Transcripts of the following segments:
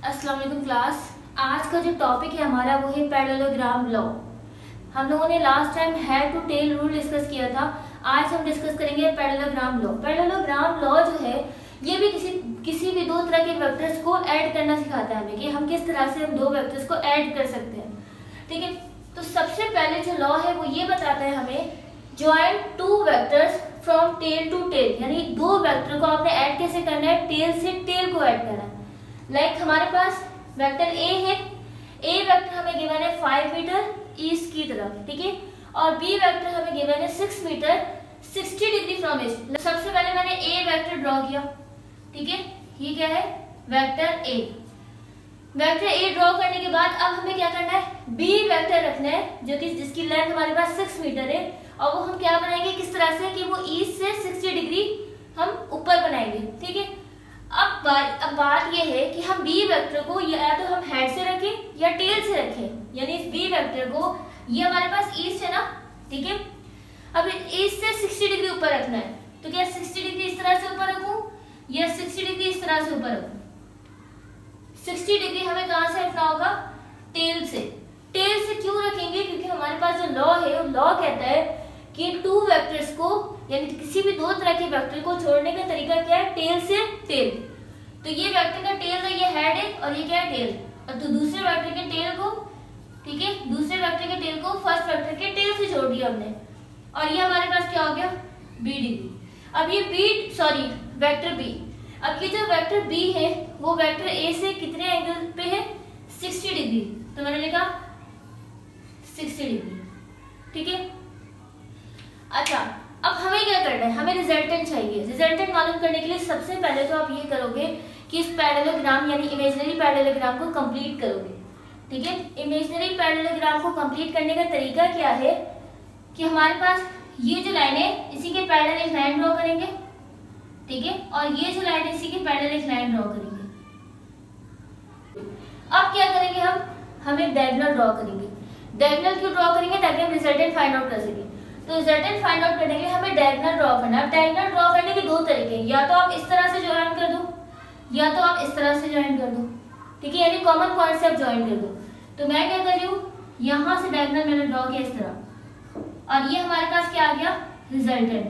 अस्सलाम वालेकुम क्लास। आज का जो टॉपिक है हमारा वो है पैरेललोग्राम लॉ। हम लोगों ने last time head to tail rule discuss किया था। आज हम डिस्कस करेंगे पैरेललोग्राम लॉ। पैरेललोग्राम लॉ जो है ये भी किसी भी दो तरह के वेक्टर्स को ऐड करना सिखाता है हमें कि हम किस तरह से हम दो वेक्टर्स को ऐड कर सकते हैं। ठीक है, तो सबसे पहले जो लॉ है वो ये बताता है हमें join two vectors from tail to tail, यानी दो वेक्टर को आपने ऐड कैसे करना है, टेल से टेल को ऐड करना है। लाइक हमारे पास वेक्टर ए है, ए वेक्टर हमें गिवन है 5 मीटर ईस्ट की तरफ, ठीक है, और बी वेक्टर हमें गिवन है 6 मीटर 60 डिग्री फ्रॉम ईस्ट। सबसे पहले मैंने ए वेक्टर ड्रॉ किया, ठीक है, ये क्या है vector A. Vector A draw करने के बाद अब हमें क्या करना है, बी वेक्टर रखना है जो कि जिसकी लेंथ हमारे पास 6 मीटर है, और वो हम क्या बनाएंगे किस तरह से कि वो ईस्ट से 60 डिग्री हम ऊपर बनाएंगे। ठीक है, अब बात ये है कि हम बी वेक्टर को या तो हम हेड से रखें या टेल से रखें, यानी इस बी वेक्टर को ये हमारे पास ईस्ट है ना, ठीक है, अब ईस्ट से 60 डिग्री ऊपर रखना है। तो क्या 60 डिग्री इस तरह से ऊपर रखूं या 60 डिग्री इस तरह से ऊपर रखूं? 60 डिग्री हमें कहां से रखना होगा, टेल से। टेल से क्यों रखेंगे, क्योंकि हमारे पास जो लॉ है वो लॉ कहता है कि टू वेक्टर्स को यानी किसी भी दो तरह के वेक्टर को छोड़ने का तरीका क्या है, टेल से टेल। तो ये वेक्टर का टेल का ये हेड है और ये क्या है टेल, और तो दूसरे वेक्टर के टेल को, ठीक है, दूसरे वेक्टर के टेल को फर्स्ट वेक्टर के टेल से जोड़ दिया हमने, और ये हमारे पास क्या हो गया बी डिग्री। अब ये वेक्टर बी, अब ये जो वेक्टर बी है वो वेक्टर ए से कितने एंगल पे है, 60 डिग्री, तो मैंने लिखा 60 डिग्री, ठीक है। अच्छा, अब हमें क्या करना है, हमें रिजल्टेंट चाहिए। रिजल्टेंट मालूम करने के लिए सबसे पहले तो आप ये करोगे कि इस पैरेललोग्राम यानी इमेजिनरी पैरेललोग्राम को कंप्लीट करोगे, ठीक है। इमेजिनरी पैरेललोग्राम को कंप्लीट करने का तरीका क्या है कि हमारे पास ये जो लाइन है इसी के पैरेलल एक लाइन ड्रॉ करेंगे, ठीक है, और ये जो लाइन है इसी के पैरेलल एक लाइन ड्रॉ करेंगे। अब क्या करेंगे, हम एक डायगोनल ड्रॉ करेंगे। डायगोनल क्यों ड्रॉ करेंगे, ताकि हम रिजल्टेंट फाइंड आउट कर सकें। तो रिजल्टेंट फाइंड आउट करने के लिए हमें डायगोनल ड्रॉ करना है। डायगोनल ड्रॉ करने के दो तरीके हैं, या तो आप इस तरह से ज्वाइन कर दो या तो आप इस तरह से ज्वाइन कर दो, ठीक है, यानी कॉमन पॉइंट से आप ज्वाइन कर दो। तो मैं क्या कर रही हूँ, यहाँ से डायगोनल मैंने ड्रॉ किया इस तरह, और ये हमारे पास क्या आ गया रिजल्टेंट,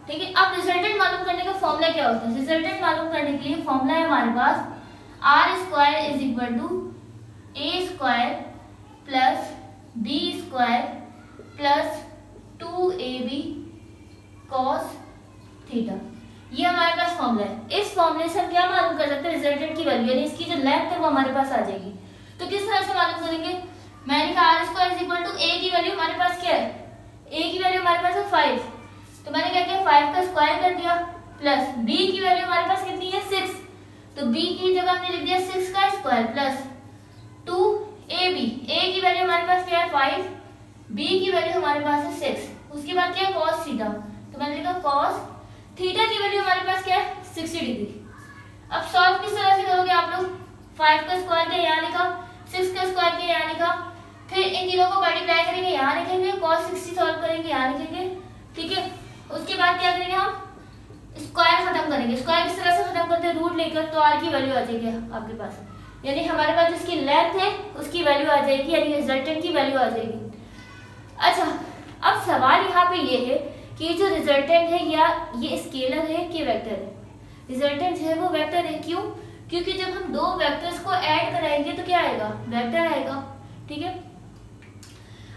ठीक है। अब रिजल्टेंट मालूम करने का फॉर्मूला क्या होता है, रिजल्टेंट मालूम करने के लिए फॉर्मूला है हमारे पास r square is equal to a square plus b square plus 2ab cos theta. ये हमारे पास फॉर्मूला है। इस फॉर्मूले से हम क्या मालूम कर सकते हैं, रिजल्टेंट की वैल्यू, यानी इसकी जो लेंथ है वो हमारे पास आ जाएगी। तो किस तरह से मालूम करेंगे, मैंने लिखा r square is equal to a की वैल्यू हमारे पास क्या है, ए की वैल्यू हमारे पास है 5, तो मैंने क्या किया 5 का स्क्वायर कर दिया, प्लस बी की वैल्यू हमारे पास कितनी है 6, तो बी की जगह हमने लिख दिया 6 का स्क्वायर प्लस 2ab, ए की वैल्यू हमारे पास क्या है 5, बी की वैल्यू हमारे पास है 6, उसके बाद क्या है cos थीटा, तो मैंने लिखा cos थीटा की वैल्यू हमारे पास क्या है 60 डिग्री। अब सॉल्व किस तरह से करोगे आप लोग, 5 का स्क्वायर किया यहाँ लिखा, 6 का स्क्वायर किया यहाँ लिखा, फिर इन तीनों को मल्टीप्लाई करेंगे यहाँ लिखेंगे, cos 60 सॉल्व करेंगे यहाँ लिखेंगे, ठीक है। उसके बाद क्या करेंगे, हम स्क्वायर खत्म करेंगे। स्क्वायर किस तरह से खत्म करते हैं, रूट लेकर, तो आर की वैल्यू आ जाएगी आपके पास, यानी हमारे पास जिसकी लेंथ है उसकी वैल्यू आ जाएगी, यानी रिजल्टेंट की वैल्यू आ जाएगी। अच्छा, अब सवाल यहाँ पे ये है कि जो रिजल्टेंट है या ये स्केलर है कि वेक्टर है, रिजल्टेंट है वो वेक्टर है। क्यों, क्योंकि जब हम दो वेक्टर्स को ऐड कराएंगे तो क्या आएगा, वेक्टर आएगा, ठीक है।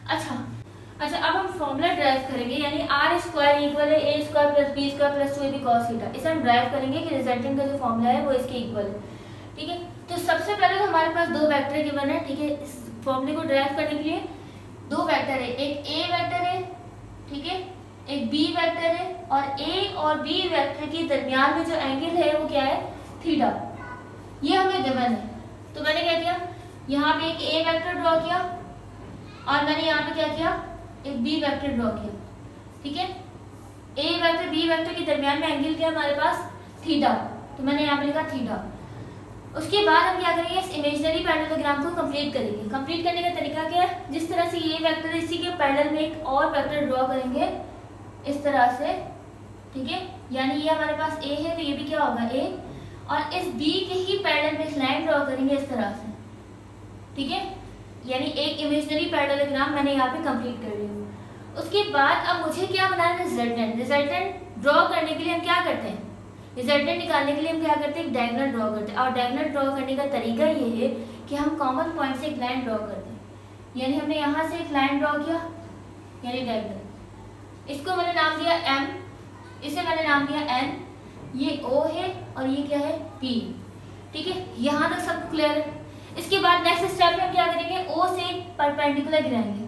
अच्छा, अब हम फॉर्मूला ड्राइव करेंगे, यानी आर स्क्वायर इक्वल है a square plus b square plus 2ab cos theta. इसे हम ड्राइव करेंगे कि रिजल्टेंट का जो फॉर्मूला है वो इसके इक्वल है, ठीक है। तो सबसे पहले तो हमारे पास दो वेक्टर गिवन है, ठीक है। इस फॉर्मूले को ड्राइव करने के लिए दो वेक्टर है, एक ए वेक्टर है, ठीक है, एक बी वेक्टर है, और ए और बी वेक्टर के दरमियान में जो एंगल है वो क्या है थीटा, ये हमें गिवन है। तो मैंने क्या किया, यहाँ पे एक ए वेक्टर ड्रॉ किया और मैंने यहाँ पे क्या किया, एक बी वेक्टर ड्रॉ किया, ठीक है। ए वेक्टर बी वेक्टर के दरमियान में एंगल क्या है हमारे पास थीटा, तो मैंने यहाँ पे लिखा थीटा। उसके बाद हम क्या करेंगे, इस इमेजिनरी पैरेललोग्राम को कंप्लीट करेंगे। कंप्लीट करने का तरीका क्या है, जिस तरह से ये वेक्टर इसी के पैरेलल में एक और वेक्टर ड्रॉ करेंगे इस तरह से, ठीक है, यानी ये हमारे पास ए है तो ये भी क्या होगा ए, और इस बी के ही पैरेलल में एक लाइन ड्रॉ करेंगे इस तरह से, ठीक है। यानी एक इमेजिनरी पैरेललोग्राम मैंने यहाँ पे कंप्लीट कर ली हूँ। उसके बाद अब मुझे क्या बनाना है, रिजल्टेंट। रिजल्टेंट ड्रॉ करने के लिए हम क्या करते हैं, रिजल्टेंट निकालने के लिए हम क्या करते हैं, एक डायगोनल ड्रॉ करते हैं। और डायगोनल ड्रॉ करने का तरीका ये है कि हम कॉमन पॉइंट से एक लाइन ड्रॉ करते हैं। यानी हमने यहाँ से एक लाइन ड्रॉ किया, यानी डायगोनल। इसको मैंने नाम दिया M, इसे मैंने नाम दिया N, ये O है और ये क्या है, P, ठीक है। यहाँ तक सब क्लियर है। इसके बाद नेक्स्ट स्टेप में हम क्या करेंगे, O से परपेंडिकुलर गिराएंगे,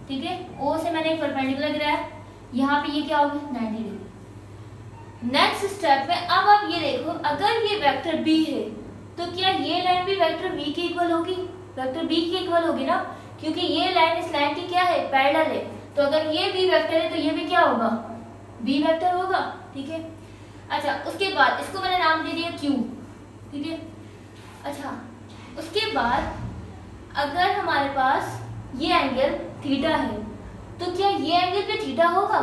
ठीक है। O से मैंने एक परपेंडिकुलर गिराया, यहाँ पे ये क्या होगा, 90 डिग्री। नेक्स्ट स्टेप में अब आप ये देखो, अगर ये वेक्टर B है तो क्या ये लाइन भी वेक्टर B के इक्वल होगी, वेक्टर B के इक्वल होगी ना, क्योंकि ये लाइन इस लाइन की क्या है, पैरेलल है। तो अगर ये B वेक्टर है तो ये भी क्या होगा, B वेक्टर होगा, ठीक है। अच्छा, उसके बाद इसको मैंने नाम दे दिया Q, ठीक है। अच्छा, उसके बाद अगर हमारे पास ये एंगल थीटा है तो क्या ये एंगल पे थीटा होगा,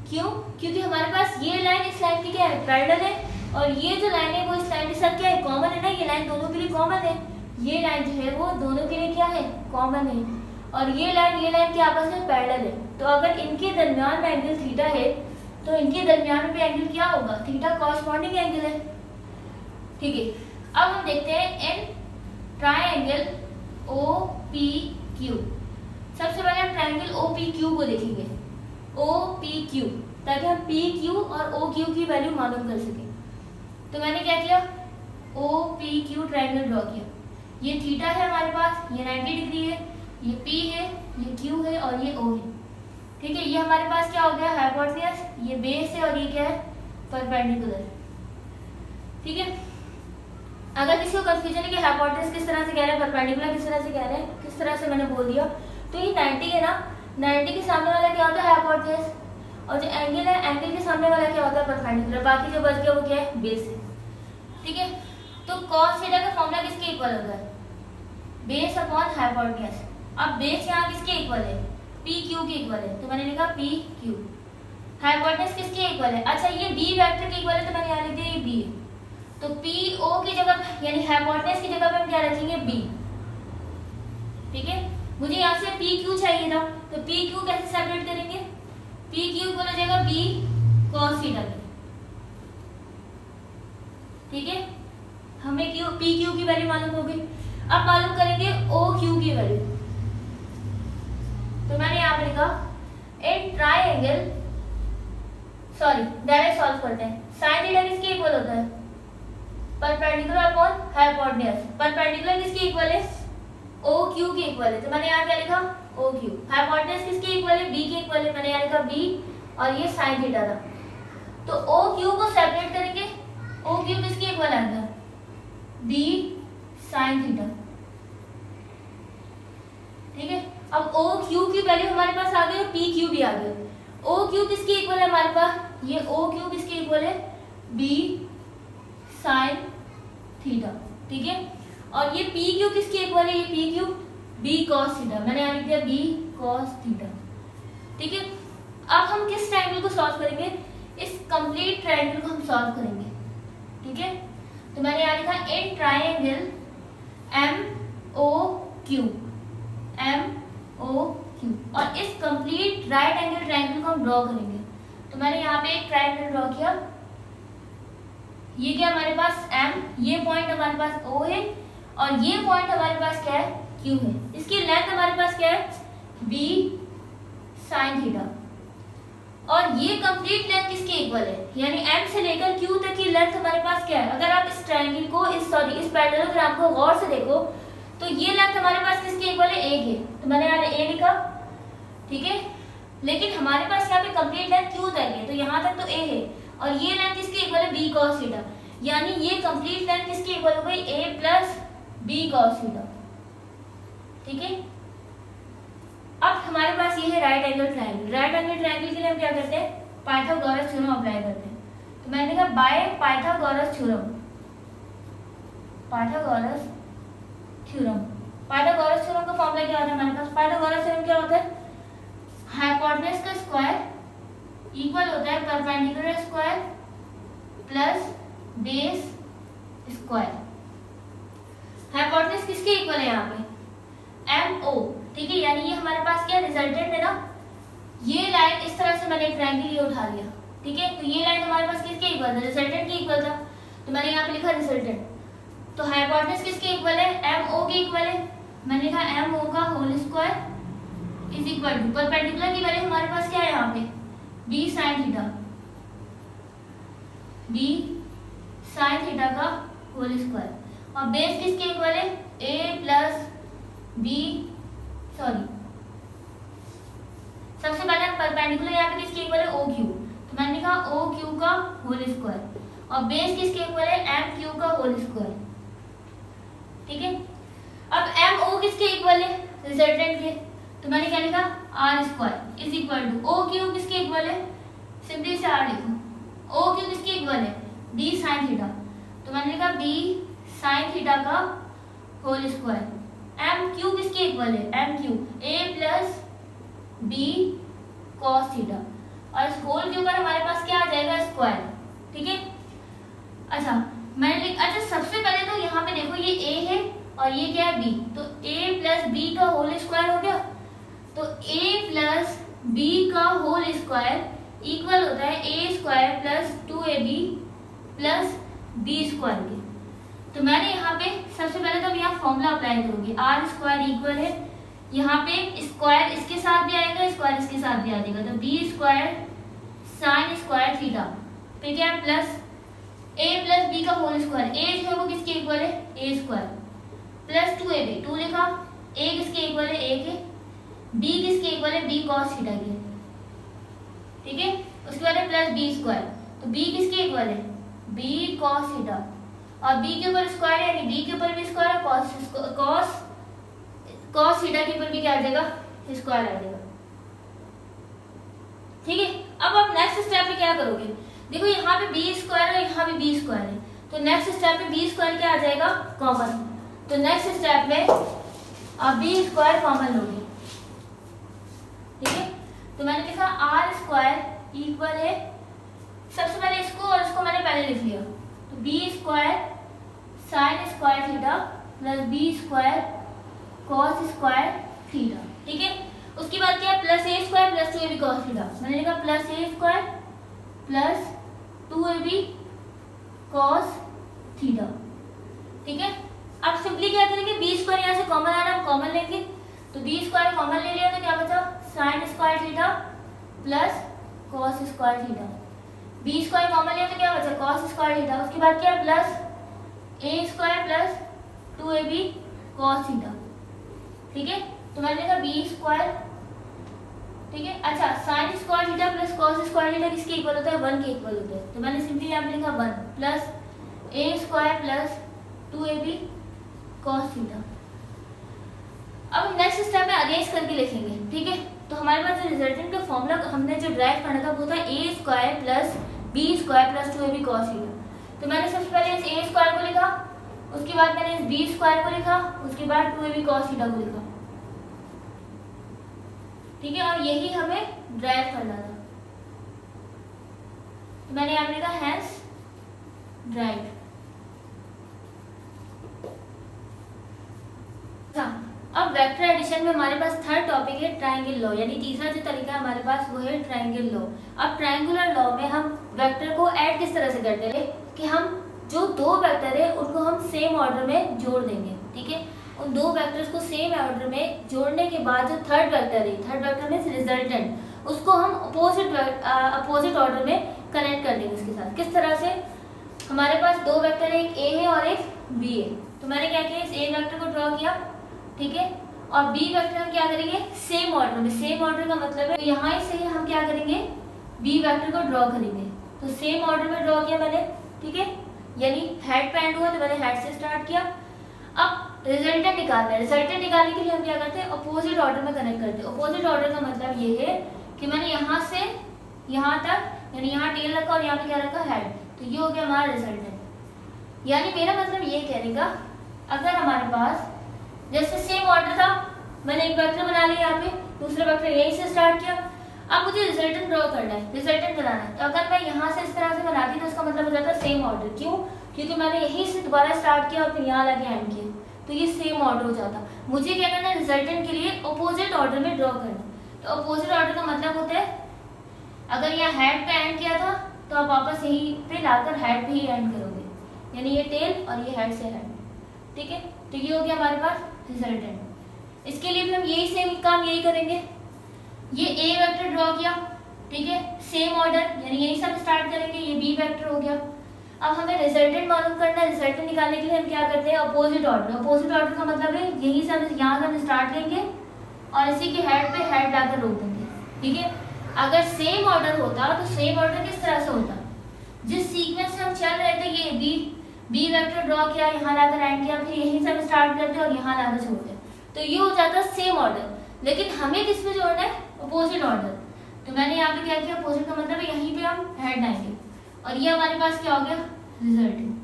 क्यों, क्योंकि हमारे पास ये लाइन इस लाइन की क्या है, पैरेलल है, और ये जो लाइन है वो इस लाइन के साथ क्या है, कॉमन है ना, ये लाइन दोनों के लिए कॉमन है, ये लाइन जो है वो दोनों के लिए क्या है, कॉमन है, और ये लाइन के आपस में पैरेलल है। तो अगर इनके दरमियान में एंगल थीटा है तो इनके दरमियान में भी एंगल क्या होगा, थीटा कॉरस्पॉन्डिंग एंगल है, ठीक है। अब हम देखते हैं इन ट्रायंगल OPQ। सबसे पहले हम ट्रायंगल OPQ को देखेंगे, OPQ, ताकि हम PQ और OQ की वैल्यू मालूम कर सकें। तो मैंने क्या किया, OPQ ट्रायंगल ड्रॉ किया। ये थीटा है हमारे पास, ये 90 डिग्री है, ये P है, ये Q है और ये O है, ठीक है। ये हमारे पास क्या हो गया, हाइपोटेन्यूज, ये बेस है और ये क्या है, परपेंडिकुलर, ठीक है। अगर किसी को कंफ्यूजन है कि हाइपोटेन्यूज किस तरह से कह रहे हैं, परपेंडिकुलर किस तरह से कह रहे हैं, किस तरह से मैंने बोल दिया, तो ये 90 है ना, 90 के सामने वाला क्या होता है, हाइपोटेन्यूज, और जो एंगल है, एंगल के सामने वाला क्या होता है, परपेंडिकुलर। बाकी जो बच गया वो क्या है, बेस है, ठीक है। तो cos थीटा का फॉर्मूला किसके इक्वल होता है, बेस अपॉन हाइपोटेन्यूज। अब बेस यहाँ किसके इक्वल है, PQ के इक्वल है, तो मैंने लिखा PQ। हाइपोटेन्यूज किसके इक्वल है, अच्छा ये B वेक्टर के इक्वल है, तो मैंने यहाँ लिख दिया ये B है। तो PO की जगह यानी हाइपोटेन्यूज की जगह पे हम क्या रखेंगे, B, ठीक है। मुझे यहाँ से PQ चाहिए था, तो PQ कैसे सेपरेट करेंगे, PQ को हो जाएगा B cos थीटा, ठीक है। हमें PQ की वैल्यू मालूम हो गई। अब मालूम करेंगे OQ की वैल्यू। तो मैंने यहाँ पे लिखा in triangle, sorry direct solve करते हैं। साइन थीटा किसके इक्वल होता है, परपेंडिकुलर अपॉन हाइपोटेन्यूज। परपेंडिकुलर किसके इक्वल है, OQ के इक्वल है, तो मैंने यहाँ क्या लिखा, OQ। हाइपोटेन्यूज किसके इक्वल है, B के इक्वल है, मैंने यहाँ लिखा B, और ये साइन थीटा था। तो OQ को सेपरेट करेंगे, OQ किसके इक्वल आएगा, B साइन थीटा, ठीक है। अब OQ की वैल्यू हमारे पास आ गई और PQ भी आ गई। OQ किसके इक्वल है हमारे पास, ये OQ किसके इक्वल है, B साइन थीटा, ठीक है। और ये PQ किसके इक्वल है, ये PQ B cos थीटा, मैंने यहाँ लिख दिया B cos थीटा, ठीक है। अब हम किस ट्रायंगल को सॉल्व करेंगे, इस कंप्लीट ट्रायंगल को हम सॉल्व करेंगे, ठीक है। तो मैंने यहाँ लिखा इन ट्रायंगल MOQ, MOQ, और इस कंप्लीट राइट एंगल ट्रायंगल को हम ड्रॉ करेंगे। तो मैंने यहाँ पे एक ट्रायंगल ड्रॉ किया, ये क्या हमारे पास M, ये पॉइंट हमारे पास O है, और ये पॉइंट हमारे पास क्या है, Q है। इसकी लेंथ हमारे पास क्या है, B साइन थीटा, और ये कंप्लीट लेंथ किसके इक्वल है, यानी M से लेकर Q तक की लेंथ हमारे पास क्या है। अगर आप इस ट्रायंगल को इस पैरेललोग्राम को गौर से देखो तो ये लेंथ हमारे पास किसके इक्वल है, A के, तो मैंने यहाँ A लिखा, ठीक है। लेकिन हमारे पास यहाँ पे कंप्लीट लेंथ Q तक है, तो यहाँ तक तो A है, और ये लेंथ किसके इक्वल है, B cos थीटा, यानी ये कंप्लीट लेंथ किसके इक्वल हो गई, A plus B cos theta, ठीक है। अब हमारे पास ये है right angle triangle. Right angle triangle के लिए हम क्या करते हैं, पाइथागोरस थ्योरम अप्लाई करते हैं। तो मैंने लिखा by Pythagoras theorem, Pythagoras theorem. Pythagoras theorem का फॉर्मूला क्या होता है हमारे पास, पाइथागोरस थ्योरम क्या होता है, हाइपोटेन्यूज का स्क्वायर इक्वल होता है perpendicular square plus base square. Hypotenuse किसके इक्वल है यहाँ पे? MO, ठीक है। यानी ये हमारे पास क्या रिजल्टेंट है ना, ये लाइन इस तरह से मैंने ट्रायंगल ये उठा लिया, ठीक है। तो ये लाइन हमारे पास किसके इक्वल था? रिजल्टेंट के इक्वल था, तो मैंने यहाँ पे लिखा रिजल्टेंट। तो हाइपोटेन्यूज किसके इक्वल है? MO के इक्वल है। मैंने लिखा MO का whole square is equal to perpendicular की वैल्यू हमारे पास क्या है यहाँ पे? B sin theta, B sin theta का होल स्क्वायर। और बेस किसके इक्वल है? A प्लस B, सॉरी सबसे पहले परपेंडिकुलर यहाँ पे किसके इक्वल है? OQ, तो मैंने लिखा OQ का होल स्क्वायर। और बेस किसके इक्वल है? MQ का होल स्क्वायर, ठीक है। अब MO किसके इक्वल है? रिजल्टेंट के, तो मैंने क्या लिखा? R square is equal to OQ किसके इक्वल है? सिंपली से R लिखो। OQ किसके इक्वल है? B sin थीटा, तो मैंने लिखा B sin थीटा का होल स्क्वायर। MQ किसके इक्वल है? MQ A plus B cos theta, और इस होल के ऊपर हमारे पास क्या आ जाएगा? स्क्वायर, ठीक है। अच्छा सबसे पहले तो यहाँ पे देखो ये A है और ये क्या है? B, तो A प्लस B का होल स्क्वायर हो गया। तो A प्लस B का होल स्क्वायर इक्वल होता है A square plus 2AB plus B square के। तो मैंने यहाँ पे सबसे पहले तो यहाँ फॉर्मूला अप्लाई करूंगी। R स्क्वायर इक्वल है, यहाँ पे स्क्वायर इसके साथ भी आएगा, स्क्वायर इसके साथ भी आ जाएगा, तो B square sine square theta, फिर क्या है? प्लस A प्लस B का होल स्क्वायर। A जो है वो किसके इक्वल है? A स्क्वायर प्लस 2AB, 2 लिखा। A किसके इक्वल है? A के। B किसके इक्वल है? B cos थीटा के, ठीक है। उसके बाद है प्लस B स्क्वायर, तो B किसके इक्वल है? B cos थीटा, और B के ऊपर स्क्वायर है, यानी B के ऊपर भी स्क्वायर, cos थीटा के ऊपर भी क्या आ जाएगा? स्क्वायर आ जाएगा, ठीक है। अब आप नेक्स्ट स्टेप में क्या करोगे? देखो यहाँ पे B स्क्वायर है, यहाँ पे B स्क्वायर है, तो नेक्स्ट स्टेप में B स्क्वायर क्या आ जाएगा? कॉमन। तो नेक्स्ट स्टेप में आप B स्क्वायर कॉमन लोगे, ठीक है। तो मैंने लिखा R स्क्वायर इक्वल है, सबसे पहले इसको और इसको मैंने पहले लिख लिया, तो B square sine square theta plus B square cos square theta, ठीक है। उसके बाद क्या है? Plus A square plus 2AB cos theta, मैंने लिखा plus A square plus 2AB cos theta, ठीक है। अब सिंपली क्या करेंगे? B स्क्वायर यहाँ से कॉमन आना, हम कॉमन लेंगे, तो B स्क्वायर कॉमन ले लिया तो क्या बचा? Sine square theta plus cos square theta. B square common लिया तो क्या बचा? Cos square theta. उसके बाद क्या? Plus A square plus 2AB cos theta, ठीक है। तो मैंने लिखा B स्क्वायर, ठीक है। अच्छा sine square theta plus cos square theta किसके इक्वल होता है? 1 के इक्वल होता है, तो मैंने सिंपली यहाँ पे लिखा 1 plus A square plus 2AB cos theta. अब नेक्स्ट स्टेप में अरेंज करके लिखेंगे, ठीक है। तो हमारे पास जो रिजल्टेंट का फॉर्मूला हमने जो ड्राइव करना था वो था A square plus B square plus 2AB cos theta. तो मैंने सबसे पहले इस A स्क्वायर को लिखा, उसके बाद मैंने इस B स्क्वायर को लिखा, उसके बाद 2AB कॉस थीटा को लिखा, ठीक है। और यही हमें ड्राइव करना था, तो मैंने यहाँ लिखा हैंस ड्राइव। अब वेक्टर एडिशन में हमारे पास थर्ड टॉपिक है ट्रायंगल लॉ, यानी तीसरा जो तरीका है हमारे पास वो है ट्रायंगल लॉ। अब ट्रायंगुलर लॉ में हम वेक्टर को ऐड किस तरह से करते हैं कि हम जो दो वेक्टर है उनको हम सेम ऑर्डर में जोड़ देंगे, ठीक है। उन दो वेक्टर्स को सेम ऑर्डर में जोड़ने के बाद जो थर्ड वेक्टर है, थर्ड वेक्टर में रिजल्टेंट, उसको हम अपोजिट ऑर्डर में कनेक्ट कर देंगे उसके साथ। किस तरह से? हमारे पास दो वेक्टर है, एक A है और एक B है, तो मैंने क्या किया? इस A वेक्टर को ड्रॉ किया, ठीक है, और B वेक्टर हम क्या करेंगे? सेम ऑर्डर में। सेम ऑर्डर का मतलब है तो यहाँ से ही हम क्या करेंगे? B वेक्टर को ड्रॉ करेंगे, तो सेम ऑर्डर में ड्रॉ किया मैंने, ठीक है। यानी हेड पे एंड हुआ तो मैंने हेड से स्टार्ट किया। अब रिजल्टेंट निकालना है, रिजल्टेंट निकालने के लिए हम क्या करते हैं? अपोजिट ऑर्डर में कनेक्ट करते हैं। अपोजिट ऑर्डर का मतलब ये है कि मैंने यहाँ से यहाँ तक, यानी यहाँ टेल रखा और यहाँ पे क्या रखा? हेड, तो ये हो गया हमारा रिजल्टेंट। यानी मेरा मतलब ये कहने का, अगर हमारे पास जैसे सेम ऑर्डर था, मैंने एक वेक्टर बना लिया यहाँ पे, दूसरा वेक्टर यहीं से स्टार्ट किया। अब मुझे रिजल्टेंट ड्रॉ करना है, रिजल्टेंट बनाना है। तो अगर मैं यहाँ से इस तरह से बनाती तो इसका मतलब हो जाता है सेम ऑर्डर। क्यों? क्योंकि मैंने यहीं से दोबारा स्टार्ट किया और फिर यहाँ लाके एंड किया, तो ये सेम ऑर्डर हो जाता। मुझे क्या करना है, रिजल्टेंट के लिए अपोजिट ऑर्डर में ड्रॉ करना। तो अपोजिट ऑर्डर का मतलब होता है अगर यहाँ हेड पे एंड किया था तो आप वापस यहीं पे लाकर हेड पे ही एंड करोगे, यानी ये टेल और ये हेड से हेड। ठीक है, तो ये हो गया हमारे पास रिजल्टेंट। इसके लिए भी हम यही सेम काम यही करेंगे। ये ए वेक्टर ड्रॉ किया, ठीक है, सेम ऑर्डर, यानी यही सब स्टार्ट करेंगे। ये बी वेक्टर हो गया। अब हमें रिजल्टेंट मालूम करना है। रिजल्टेंट निकालने के लिए हम क्या करते हैं, अपोजिट ऑर्डर। अपोजिट ऑर्डर का मतलब है यही से हम यहाँ से हम स्टार्ट लेंगे और इसी के हेड पे हेड लाकर रोक देंगे। ठीक है, अगर सेम ऑर्डर होता तो सेम ऑर्डर किस तरह से होता, जिस सीक्वेंस से हम चल रहे थे, ये बी वेक्टर ड्रॉ किया, यहाँ लाकर एंड किया, फिर यहीं से हम स्टार्ट करते और यहाँ लाकर छोड़ते, तो ये हो जाता सेम ऑर्डर। लेकिन हमें किस में जोड़ना है, अपोजिट ऑर्डर। तो मैंने यहाँ पे क्या किया, अपोजिट का मतलब यहीं पे हम हेड लाएंगे और ये हमारे पास क्या हो गया, रिजल्टेंट।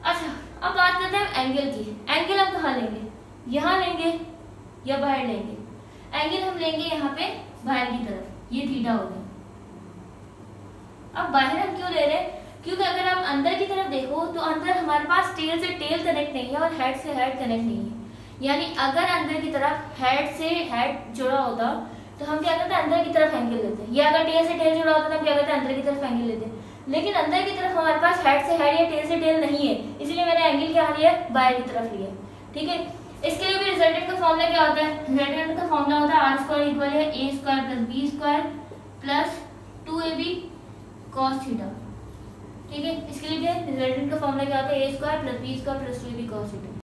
अच्छा, अब बात करते हैं एंगल की। एंगल हम कहाँ लेंगे, यहाँ लेंगे या बाहर लेंगे? एंगल हम लेंगे यहाँ पे बाहर की तरफ, ये थीटा हो गया। अब बाहर हम क्यों ले रहे हैं, क्योंकि अगर हम अंदर की तरफ देखो तो अंदर हमारे पास टेल से टेल कनेक्ट नहीं है और हेड से हेड कनेक्ट नहीं है। यानी अगर अंदर की तरफ हेड से हेड जुड़ा होता तो हम क्या करते हैं, अंदर की तरफ एंगल लेते हैं, या अगर टेल से टेल जुड़ा होता तो हम क्या करते हैं, अंदर की तरफ एंगल लेते हैं। लेकिन अंदर की तरफ हमारे पास हेड से हेड या टेल से टेल नहीं है, इसलिए मैंने एंगल क्या लिया, बाहर की तरफ लिया। ठीक है, इसके लिए भी रिजल्टेंट का फॉर्मूला क्या होता है, रिजल्टेंट का फॉर्मूला होता है आर स्क्वायर इक्वल है a square plus b square plus 2ab cos theta. ठीक है, इसके लिए रिजल्टेंट का फॉर्मूला क्या होता है, a square plus b square plus 2ab cos theta.